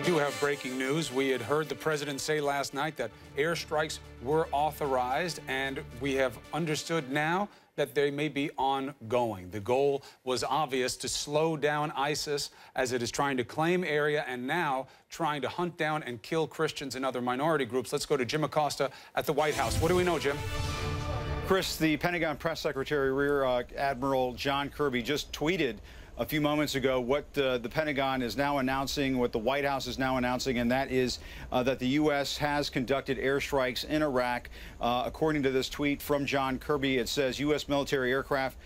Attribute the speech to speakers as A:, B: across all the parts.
A: We do have breaking news. We had heard the president say last night that airstrikes were authorized, and we have understood now that they may be ongoing. The goal was obvious: to slow down ISIS as it is trying to claim area and now trying to hunt down and kill Christians and other minority groups. Let's go to Jim Acosta at the White House. What do we know, Jim?
B: Chris, the Pentagon Press Secretary, Rear Admiral John Kirby, just tweeted a few moments ago what the Pentagon is now announcing, what the White House is now announcing, and that is that the U.S. has conducted airstrikes in Iraq. According to this tweet from John Kirby, it says U.S. military aircraft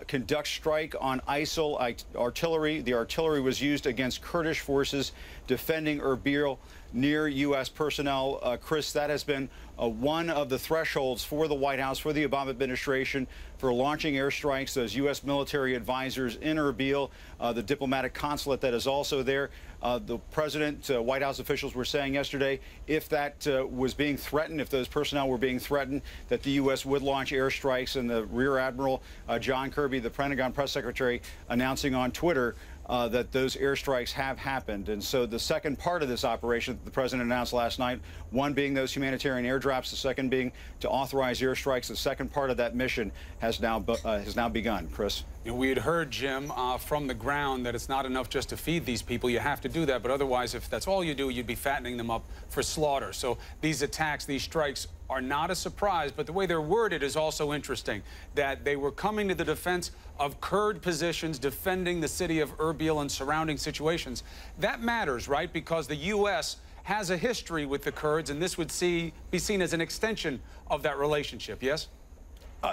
B: conduct strike on ISIL artillery. The artillery was used against Kurdish forces defending Erbil near U.S. personnel. Chris, that has been one of the thresholds for the White House, for the Obama administration, for launching airstrikes. Those U.S. military advisors in Erbil, the diplomatic consulate that is also there. The president, White House officials were saying yesterday, if that was being threatened, if those personnel were being threatened, that the U.S. would launch airstrikes. And the Rear Admiral John Kirby, the Pentagon press secretary, announcing on Twitter that those airstrikes have happened. And so the second part of this operation that the president announced last night, one being those humanitarian airdrops, the second being to authorize airstrikes, the second part of that mission has now begun. Chris?
A: You know, we had heard, Jim, from the ground that it's not enough just to feed these people. You have to do that, but otherwise, if that's all you do, you'd be fattening them up for slaughter. So these attacks, these strikes are not a surprise, but the way they're worded is also interesting, that they were coming to the defense of Kurd positions defending the city of Erbil and surrounding situations. That matters, right? Because the U.S. has a history with the Kurds, and this would be seen as an extension of that relationship, yes?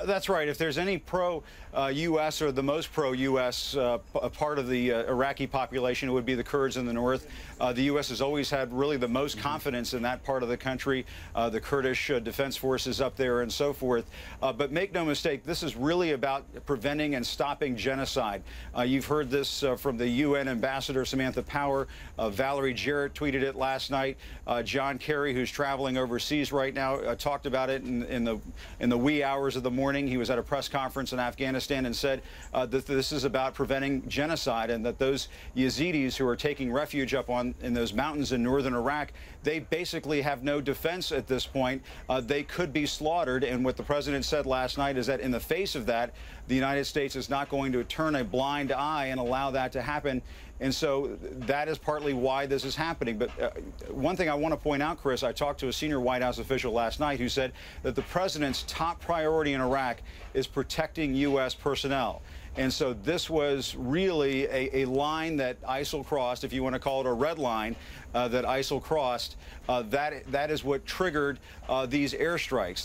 B: That's right. If there's any pro-U.S. or the most pro-U.S. Part of the Iraqi population, it would be the Kurds in the north. The U.S. has always had really the most confidence in that part of the country, the Kurdish defense forces up there and so forth. But make no mistake, this is really about preventing and stopping genocide. You've heard this from the UN ambassador, Samantha Power. Valerie Jarrett tweeted it last night. John Kerry, who's traveling overseas right now, talked about it in the wee hours of the morning. He was at a press conference in Afghanistan and said that this is about preventing genocide, and that those Yazidis who are taking refuge up in those mountains in northern Iraq, they basically have no defense at this point. They could be slaughtered. And what the president said last night is that in the face of that, the United States is not going to turn a blind eye and allow that to happen. And so that is partly why this is happening. But one thing I want to point out, Chris, I talked to a senior White House official last night who said that the president's top priority in Iraq is protecting U.S. personnel. And so this was really a line that ISIL crossed, if you want to call it a red line, that ISIL crossed. That is what triggered these airstrikes.